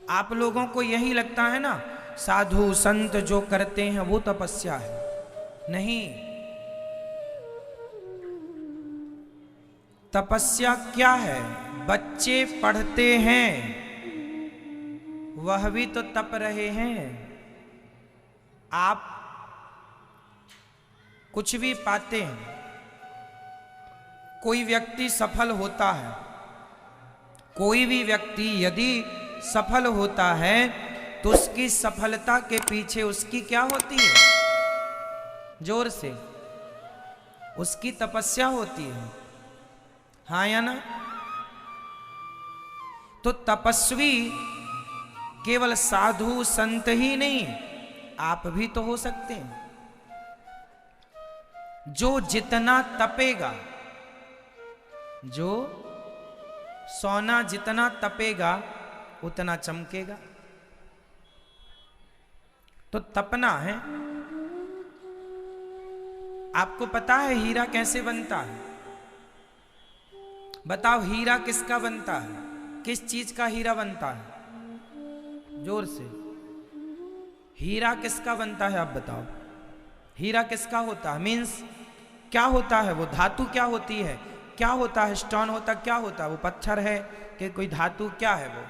आप लोगों को यही लगता है ना, साधु संत जो करते हैं वो तपस्या है। नहीं, तपस्या क्या है? बच्चे पढ़ते हैं, वह भी तो तप रहे हैं। आप कुछ भी पाते हैं, कोई व्यक्ति सफल होता है, कोई भी व्यक्ति यदि सफल होता है तो उसकी सफलता के पीछे उसकी क्या होती है? जोर से, उसकी तपस्या होती है। हाँ या ना? तो तपस्वी केवल साधु संत ही नहीं, आप भी तो हो सकते हैं। जो जितना तपेगा, जो सोना जितना तपेगा उतना चमकेगा। तो तपना है। आपको पता है हीरा कैसे बनता है? बताओ, हीरा किसका बनता है? किस चीज का हीरा बनता है? जोर से, हीरा किसका बनता है? आप बताओ, हीरा किसका होता है? मीन्स क्या होता है वो? धातु क्या होती है? क्या होता है? स्टोन होता, क्या होता है वो? पत्थर है कि कोई धातु? क्या है वो?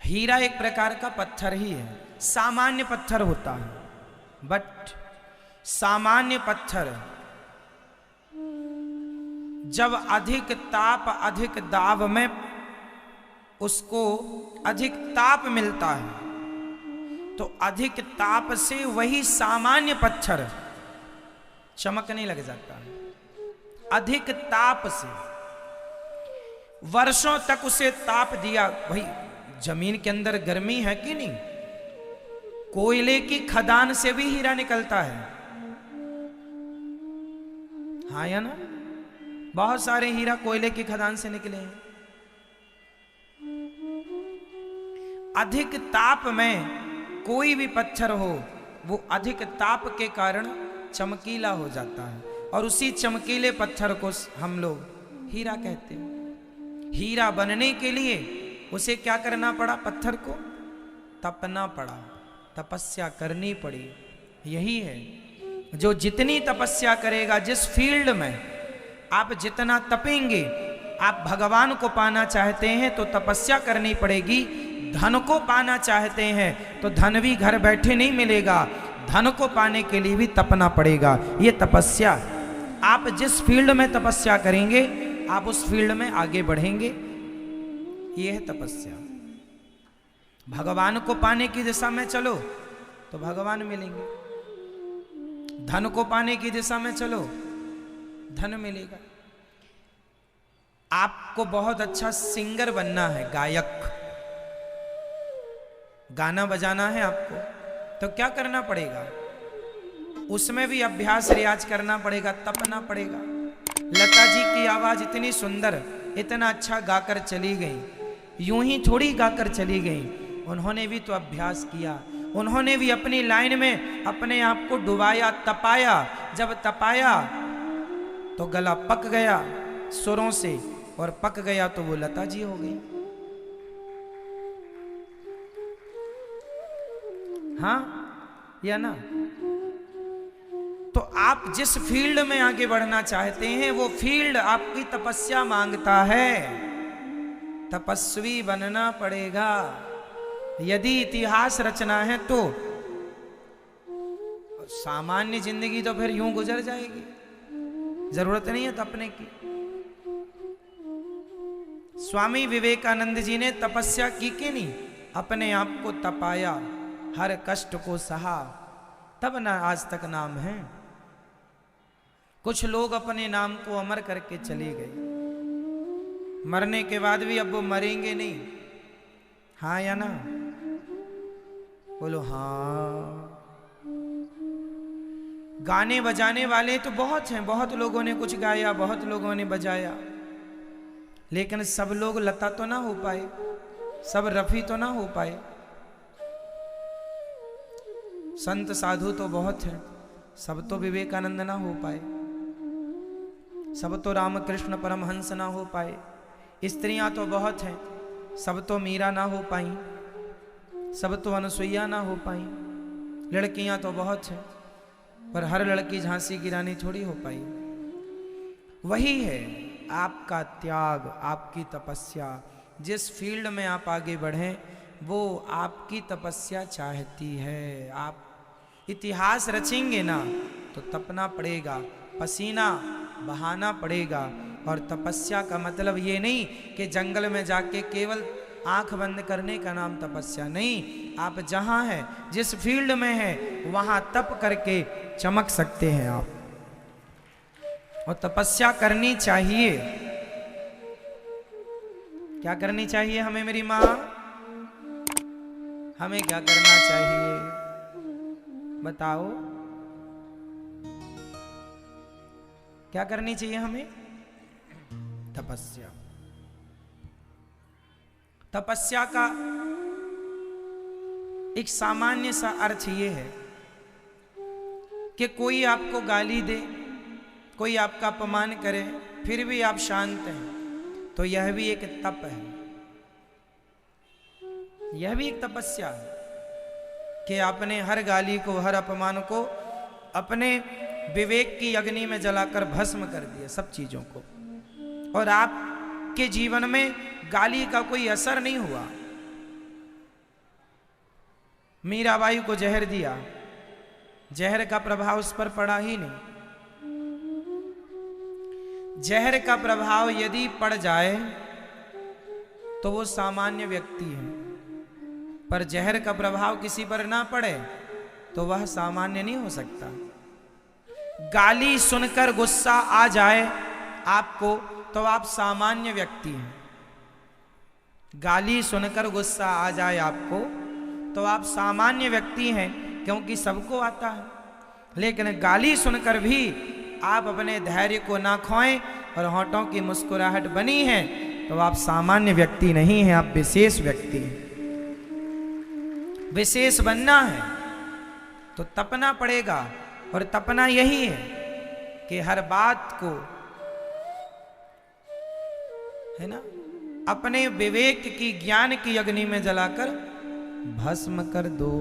हीरा एक प्रकार का पत्थर ही है, सामान्य पत्थर होता है। बट सामान्य पत्थर जब अधिक ताप, अधिक दाब में उसको अधिक ताप मिलता है, तो अधिक ताप से वही सामान्य पत्थर चमकने लग जाता है। अधिक ताप से वर्षों तक उसे ताप दिया। भाई जमीन के अंदर गर्मी है कि नहीं? कोयले की खदान से भी हीरा निकलता है। हाँ या ना? बहुत सारे हीरा कोयले की खदान से निकले हैं। अधिक ताप में कोई भी पत्थर हो, वो अधिक ताप के कारण चमकीला हो जाता है, और उसी चमकीले पत्थर को हम लोग हीरा कहते हैं। हीरा बनने के लिए उसे क्या करना पड़ा? पत्थर को तपना पड़ा, तपस्या करनी पड़ी। यही है, जो जितनी तपस्या करेगा, जिस फील्ड में आप जितना तपेंगे, आप भगवान को पाना चाहते हैं तो तपस्या करनी पड़ेगी। धन को पाना चाहते हैं तो धन भी घर बैठे नहीं मिलेगा, धन को पाने के लिए भी तपना पड़ेगा। ये तपस्या, आप जिस फील्ड में तपस्या करेंगे आप उस फील्ड में आगे बढ़ेंगे। ये है तपस्या। भगवान को पाने की दिशा में चलो तो भगवान मिलेंगे, धन को पाने की दिशा में चलो धन मिलेगा। आपको बहुत अच्छा सिंगर बनना है, गायक, गाना बजाना है आपको, तो क्या करना पड़ेगा? उसमें भी अभ्यास रियाज करना पड़ेगा, तपना पड़ेगा। लता जी की आवाज इतनी सुंदर, इतना अच्छा गाकर चली गई, यूं ही थोड़ी गाकर चली गई। उन्होंने भी तो अभ्यास किया, उन्होंने भी अपनी लाइन में अपने आप को डुबाया, तपाया। जब तपाया तो गला पक गया सुरों से, और पक गया तो वो लता जी हो गई। हाँ या ना? तो आप जिस फील्ड में आगे बढ़ना चाहते हैं वो फील्ड आपकी तपस्या मांगता है। तपस्वी बनना पड़ेगा। यदि इतिहास रचना है तो सामान्य जिंदगी तो फिर यूं गुजर जाएगी, जरूरत नहीं है तपने की। स्वामी विवेकानंद जी ने तपस्या की कि नहीं? अपने आप को तपाया, हर कष्ट को सहा, तब ना आज तक नाम है। कुछ लोग अपने नाम को अमर करके चले गए, मरने के बाद भी अब वो मरेंगे नहीं। हाँ या ना? बोलो हाँ। गाने बजाने वाले तो बहुत हैं, बहुत लोगों ने कुछ गाया, बहुत लोगों ने बजाया, लेकिन सब लोग लता तो ना हो पाए, सब रफी तो ना हो पाए। संत साधु तो बहुत हैं, सब तो विवेकानंद ना हो पाए, सब तो रामकृष्ण परमहंस ना हो पाए। स्त्रियां तो बहुत हैं, सब तो मीरा ना हो पाई, सब तो अनुसुईया ना हो पाई। लड़कियां तो बहुत हैं, पर हर लड़की झांसी की रानी थोड़ी हो पाई। वही है आपका त्याग, आपकी तपस्या। जिस फील्ड में आप आगे बढ़ें वो आपकी तपस्या चाहती है। आप इतिहास रचेंगे ना तो तपना पड़ेगा, पसीना बहाना पड़ेगा। और तपस्या का मतलब ये नहीं कि जंगल में जाके केवल आंख बंद करने का नाम तपस्या नहीं। आप जहां हैं, जिस फील्ड में हैं, वहां तप करके चमक सकते हैं आप। और तपस्या करनी चाहिए। क्या करनी चाहिए हमें मेरी माँ? हमें क्या करना चाहिए बताओ? क्या करनी चाहिए हमें? तपस्या। तपस्या का एक सामान्य सा अर्थ ये है कि कोई आपको गाली दे, कोई आपका अपमान करे, फिर भी आप शांत हैं, तो यह भी एक तप है। यह भी एक तपस्या है कि आपने हर गाली को, हर अपमान को अपने विवेक की अग्नि में जलाकर भस्म कर दिया, सब चीजों को। और आपके जीवन में गाली का कोई असर नहीं हुआ। मीराबाई को जहर दिया, जहर का प्रभाव उस पर पड़ा ही नहीं। जहर का प्रभाव यदि पड़ जाए तो वो सामान्य व्यक्ति है, पर जहर का प्रभाव किसी पर ना पड़े तो वह सामान्य नहीं हो सकता। गाली सुनकर गुस्सा आ जाए आपको तो आप सामान्य व्यक्ति हैं। गाली सुनकर गुस्सा आ जाए आपको तो आप सामान्य व्यक्ति हैं, क्योंकि सबको आता है। लेकिन गाली सुनकर भी आप अपने धैर्य को ना खोएं और होंठों की मुस्कुराहट बनी है तो आप सामान्य व्यक्ति नहीं हैं, आप विशेष व्यक्ति हैं। विशेष बनना है तो तपना पड़ेगा। और तपना यही है कि हर बात को, है ना, अपने विवेक की, ज्ञान की अग्नि में जलाकर भस्म कर दो।